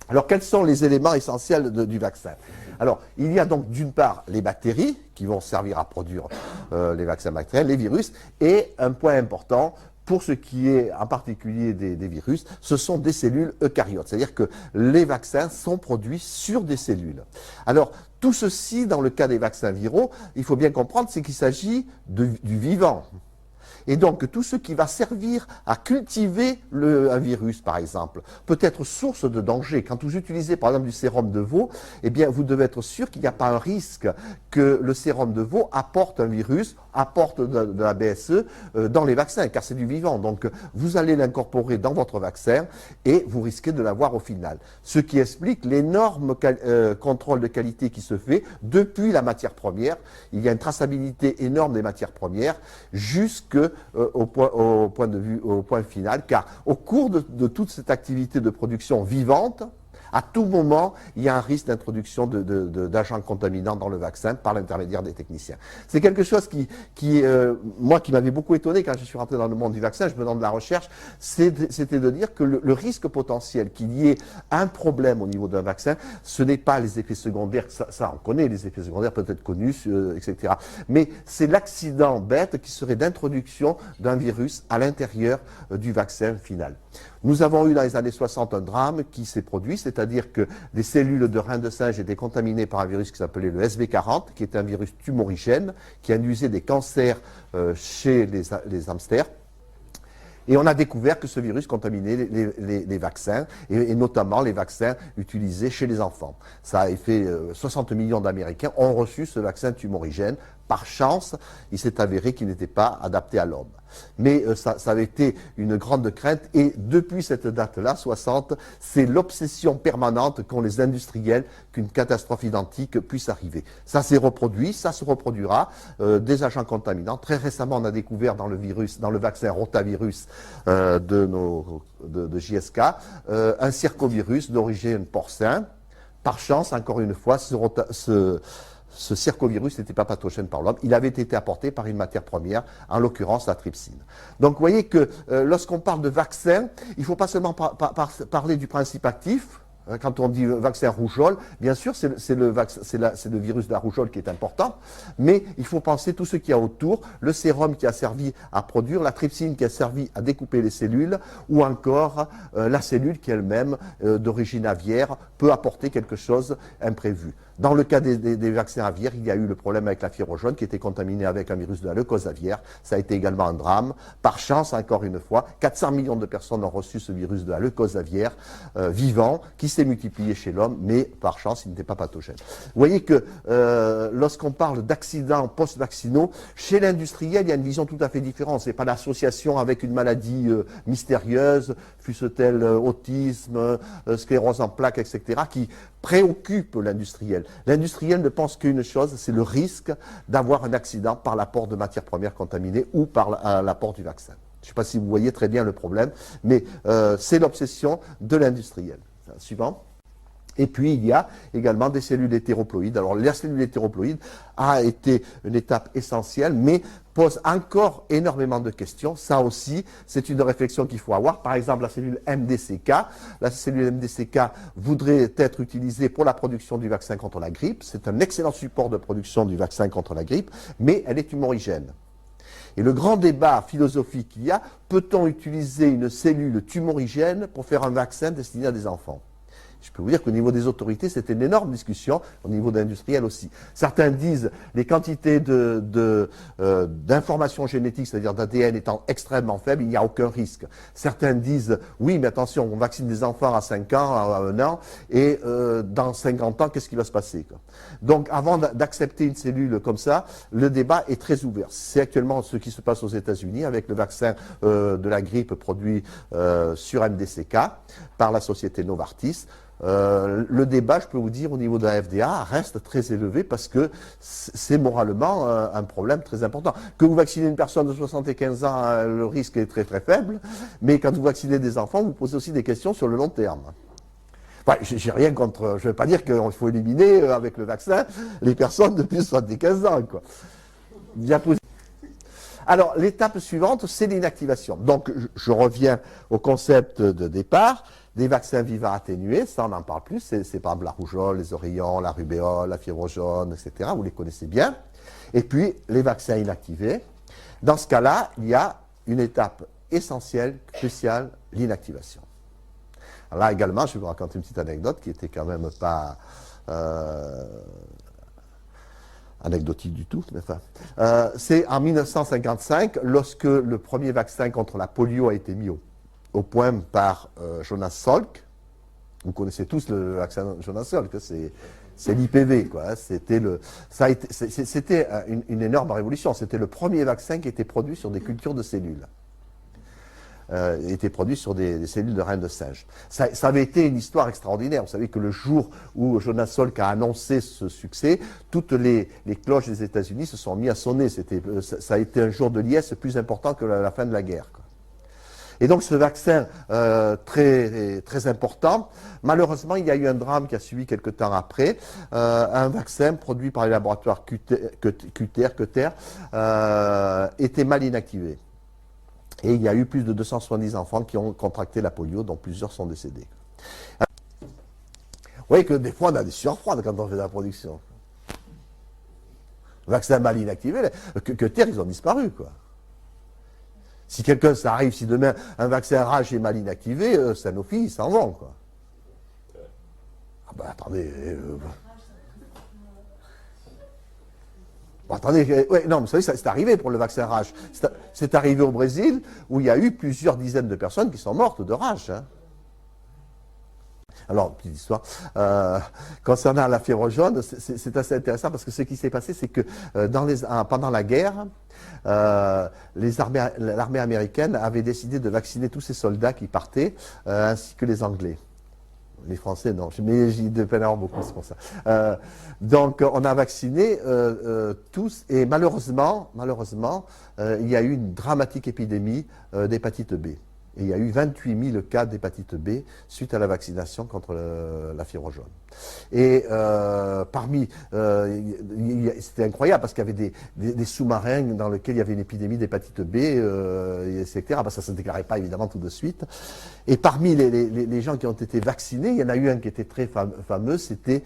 Alors, quels sont les éléments essentiels du vaccin? Alors, il y a donc d'une part les bactéries qui vont servir à produire les vaccins bactériens, les virus, et un point important, pour ce qui est en particulier des virus, ce sont des cellules eucaryotes. C'est-à-dire que les vaccins sont produits sur des cellules. Alors, tout ceci, dans le cas des vaccins viraux, il faut bien comprendre, c'est qu'il s'agit du vivant. Et donc, tout ce qui va servir à cultiver un virus, par exemple, peut être source de danger. Quand vous utilisez, par exemple, du sérum de veau, eh bien, vous devez être sûr qu'il n'y a pas un risque que le sérum de veau apporte un virus, apporte de la BSE dans les vaccins, car c'est du vivant. Donc, vous allez l'incorporer dans votre vaccin et vous risquez de l'avoir au final. Ce qui explique l'énorme contrôle de qualité qui se fait depuis la matière première. Il y a une traçabilité énorme des matières premières au point final, car au cours de toute cette activité de production vivante, à tout moment, il y a un risque d'introduction d'agents contaminants dans le vaccin par l'intermédiaire des techniciens. C'est quelque chose moi, qui m'avait beaucoup étonné quand je suis rentré dans le monde du vaccin, je me demande de la recherche, c'était de dire que le risque potentiel qu'il y ait un problème au niveau d'un vaccin, ce n'est pas les effets secondaires, ça on connaît, les effets secondaires peuvent être connus, etc. Mais c'est l'accident bête qui serait d'introduction d'un virus à l'intérieur du vaccin final. Nous avons eu dans les années 60 un drame qui s'est produit, c'est-à-dire que des cellules de reins de singe étaient contaminées par un virus qui s'appelait le SV40, qui est un virus tumorigène, qui induisait des cancers chez les hamsters. Et on a découvert que ce virus contaminait les vaccins, et notamment les vaccins utilisés chez les enfants. Ça a fait 60 millions d'Américains ont reçu ce vaccin tumorigène. Par chance, il s'est avéré qu'il n'était pas adapté à l'homme. Mais ça avait été une grande crainte, et depuis cette date-là, 60, c'est l'obsession permanente qu'ont les industriels qu'une catastrophe identique puisse arriver. Ça s'est reproduit, ça se reproduira, des agents contaminants. Très récemment, on a découvert dans le vaccin rotavirus de JSK, un circovirus d'origine porcin. Par chance, encore une fois, ce circovirus n'était pas pathogène par l'homme, il avait été apporté par une matière première, en l'occurrence la trypsine. Donc vous voyez que lorsqu'on parle de vaccin, il ne faut pas seulement parler du principe actif. Quand on dit vaccin rougeole, bien sûr, c'est le virus de la rougeole qui est important, mais il faut penser tout ce qu'il y a autour, le sérum qui a servi à produire, la trypsine qui a servi à découper les cellules, ou encore la cellule qui elle-même, d'origine aviaire, peut apporter quelque chose imprévu. Dans le cas des vaccins aviaires, il y a eu le problème avec la fièvre jaune qui était contaminée avec un virus de la leucose aviaire. Ça a été également un drame. Par chance, encore une fois, 400 millions de personnes ont reçu ce virus de la leucose aviaire vivant, qui s'est multiplié chez l'homme, mais par chance, il n'était pas pathogène. Vous voyez que lorsqu'on parle d'accidents post-vaccinaux, chez l'industriel, il y a une vision tout à fait différente. Ce n'est pas l'association avec une maladie mystérieuse, fût-ce-t-elle autisme, sclérose en plaques, etc., qui préoccupe l'industriel. L'industriel ne pense qu'une chose, c'est le risque d'avoir un accident par l'apport de matières premières contaminées ou par l'apport du vaccin. Je ne sais pas si vous voyez très bien le problème, mais c'est l'obsession de l'industriel. Suivant. Et puis, il y a également des cellules hétéroploïdes. Alors, la cellule hétéroploïde a été une étape essentielle, mais pose encore énormément de questions. Ça aussi, c'est une réflexion qu'il faut avoir. Par exemple, la cellule MDCK. La cellule MDCK voudrait être utilisée pour la production du vaccin contre la grippe. C'est un excellent support de production du vaccin contre la grippe, mais elle est tumorigène. Et le grand débat philosophique qu'il y a, peut-on utiliser une cellule tumorigène pour faire un vaccin destiné à des enfants ? Je peux vous dire qu'au niveau des autorités, c'était une énorme discussion, au niveau d'industriels aussi. Certains disent les quantités d'informations génétiques, c'est-à-dire d'ADN, étant extrêmement faibles, il n'y a aucun risque. Certains disent oui, mais attention, on vaccine des enfants à 5 ans, à 1 an, et dans 50 ans, qu'est-ce qui va se passer, quoi. Donc, avant d'accepter une cellule comme ça, le débat est très ouvert. C'est actuellement ce qui se passe aux États-Unis avec le vaccin de la grippe produit sur MDCK par la société Novartis. Le débat, je peux vous dire, au niveau de la FDA reste très élevé parce que c'est moralement un problème très important. Que vous vaccinez une personne de 75 ans, le risque est très très faible, mais quand vous vaccinez des enfants, vous posez aussi des questions sur le long terme. Enfin, j'ai rien contre, je ne vais pas dire qu'il faut éliminer avec le vaccin les personnes de plus de 75 ans, quoi. Alors, l'étape suivante, c'est l'inactivation. Donc, je reviens au concept de départ. des vaccins vivants atténués, ça on n'en parle plus, c'est par exemple la rougeole, les oreillons, la rubéole, la fièvre jaune, etc. Vous les connaissez bien. Et puis les vaccins inactivés. Dans ce cas-là, il y a une étape essentielle, cruciale, l'inactivation. Là également, je vais vous raconter une petite anecdote qui était quand même pas anecdotique du tout. Enfin, c'est en 1955, lorsque le premier vaccin contre la polio a été mis au point par Jonas Salk. Vous connaissez tous le vaccin Jonas Salk, c'est l'IPV, quoi. C'était une énorme révolution. C'était le premier vaccin qui était produit sur des cultures de cellules. Était produit sur des cellules de reins de singe. Ça avait été une histoire extraordinaire. Vous savez que le jour où Jonas Salk a annoncé ce succès, toutes les cloches des États-Unis se sont mis à sonner. Ça a été un jour de liesse plus important que la fin de la guerre, quoi. Et donc ce vaccin très, très important, malheureusement il y a eu un drame qui a suivi quelques temps après, un vaccin produit par les laboratoires Cutter était mal inactivé. Et il y a eu plus de 270 enfants qui ont contracté la polio, dont plusieurs sont décédés. Vous voyez que des fois on a des sueurs froides quand on fait de la production. Vaccin mal inactivé, Cutter ils ont disparu, quoi. Si quelqu'un, ça arrive, si demain un vaccin rage est mal inactivé, Sanofi, ils s'en vont, quoi. Ah ben attendez. Bon, attendez, ouais, non, vous savez, c'est arrivé pour le vaccin rage. C'est arrivé au Brésil, où il y a eu plusieurs dizaines de personnes qui sont mortes de rage, hein. Alors, petite histoire, concernant la fièvre jaune, c'est assez intéressant parce que ce qui s'est passé, c'est que pendant la guerre, l'armée américaine avait décidé de vacciner tous ses soldats qui partaient, ainsi que les Anglais. Les Français, non, mais j'y de peine à avoir beaucoup, c'est pour ça. Donc, on a vacciné tous, et malheureusement, il y a eu une dramatique épidémie d'hépatite B. Et il y a eu 28 000 cas d'hépatite B suite à la vaccination contre la fièvre jaune. Et c'était incroyable parce qu'il y avait des sous-marins dans lesquels il y avait une épidémie d'hépatite B, etc. Ben, ça ne se déclarait pas évidemment tout de suite. Et parmi les gens qui ont été vaccinés, il y en a eu un qui était très fameux, c'était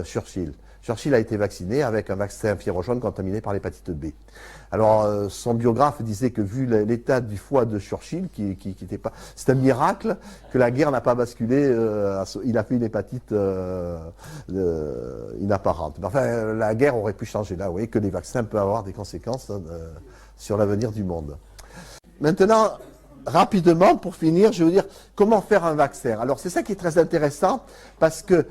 Churchill. Churchill a été vacciné avec un vaccin fièvre jaune contaminé par l'hépatite B. Alors, son biographe disait que vu l'état du foie de Churchill, qui était pas, c'est un miracle que la guerre n'a pas basculé. Il a fait une hépatite inapparente. Mais enfin, la guerre aurait pu changer là. Vous voyez que les vaccins peuvent avoir des conséquences sur l'avenir du monde. Maintenant, rapidement, pour finir, je veux dire comment faire un vaccin. Alors, c'est ça qui est très intéressant, parce que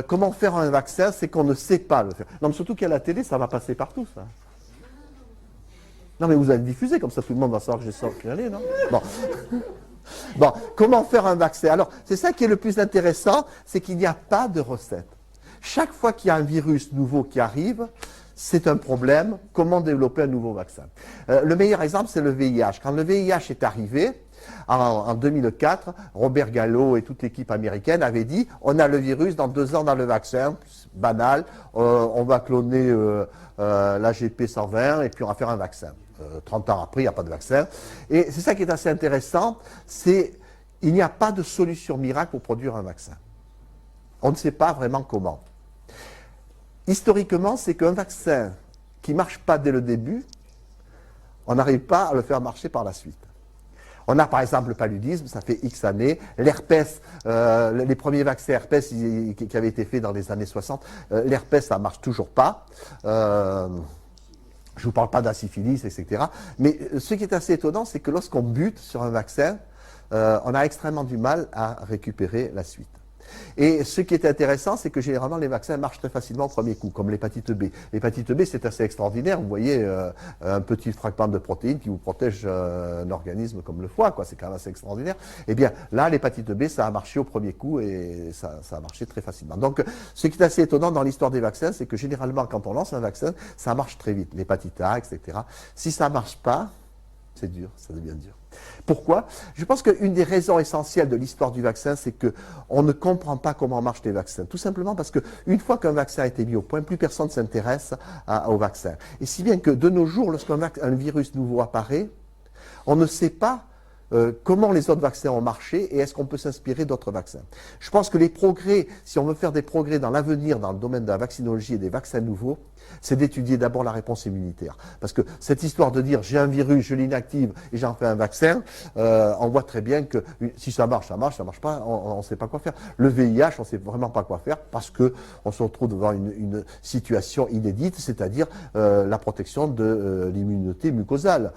comment faire un vaccin, c'est qu'on ne sait pas le faire. Non, mais surtout qu'à la télé, ça va passer partout, ça. Non, mais vous allez le diffuser, comme ça tout le monde va savoir que j'ai sorti l'année, non? Bon, comment faire un vaccin? Alors, c'est ça qui est le plus intéressant, c'est qu'il n'y a pas de recette. Chaque fois qu'il y a un virus nouveau qui arrive, c'est un problème. Comment développer un nouveau vaccin? Le meilleur exemple, c'est le VIH. Quand le VIH est arrivé, en 2004, Robert Gallo et toute l'équipe américaine avaient dit on a le virus, dans 2 ans, dans le vaccin, banal, on va cloner l'AGP 120 et puis on va faire un vaccin. 30 ans après, il n'y a pas de vaccin. Et c'est ça qui est assez intéressant, c'est il n'y a pas de solution miracle pour produire un vaccin. On ne sait pas vraiment comment. Historiquement, c'est qu'un vaccin qui ne marche pas dès le début, on n'arrive pas à le faire marcher par la suite. On a par exemple le paludisme, ça fait X années. L'herpès, les premiers vaccins herpès qui avaient été faits dans les années 60, l'herpès, ça ne marche toujours pas. Je ne vous parle pas de la syphilis, etc. Mais ce qui est assez étonnant, c'est que lorsqu'on bute sur un vaccin, on a extrêmement du mal à récupérer la suite. Et ce qui est intéressant, c'est que généralement les vaccins marchent très facilement au premier coup, comme l'hépatite B. L'hépatite B, c'est assez extraordinaire. Vous voyez un petit fragment de protéine qui vous protège un organisme comme le foie, quoi. C'est quand même assez extraordinaire. Eh bien, là, l'hépatite B, ça a marché au premier coup et ça a marché très facilement. Donc, ce qui est assez étonnant dans l'histoire des vaccins, c'est que généralement, quand on lance un vaccin, ça marche très vite. L'hépatite A, etc. Si ça ne marche pas, c'est dur, ça devient dur. Pourquoi? Je pense qu'une des raisons essentielles de l'histoire du vaccin, c'est qu'on ne comprend pas comment marchent les vaccins. Tout simplement parce qu'une fois qu'un vaccin a été mis au point, plus personne ne s'intéresse au vaccin. Et si bien que de nos jours, lorsqu'un virus nouveau apparaît, on ne sait pas comment les autres vaccins ont marché et est-ce qu'on peut s'inspirer d'autres vaccins. Je pense que les progrès, si on veut faire des progrès dans l'avenir dans le domaine de la vaccinologie et des vaccins nouveaux, c'est d'étudier d'abord la réponse immunitaire. Parce que cette histoire de dire j'ai un virus, je l'inactive et j'en fais un vaccin, on voit très bien que si ça marche, ça marche pas, on ne sait pas quoi faire. Le VIH, on ne sait vraiment pas quoi faire parce qu'on se retrouve devant une situation inédite, c'est-à-dire la protection de l'immunité mucosale.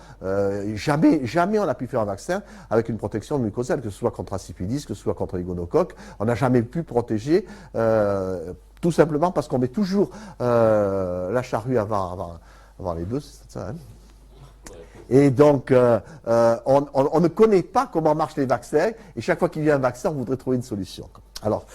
Jamais on a pu faire un vaccin avec une protection mucosale, que ce soit contre la syphilis, que ce soit contre les gonocoques. On n'a jamais pu protéger, tout simplement parce qu'on met toujours la charrue avant les bœufs, c'est ça, hein. Et donc, on ne connaît pas comment marchent les vaccins, et chaque fois qu'il y a un vaccin, on voudrait trouver une solution. Alors,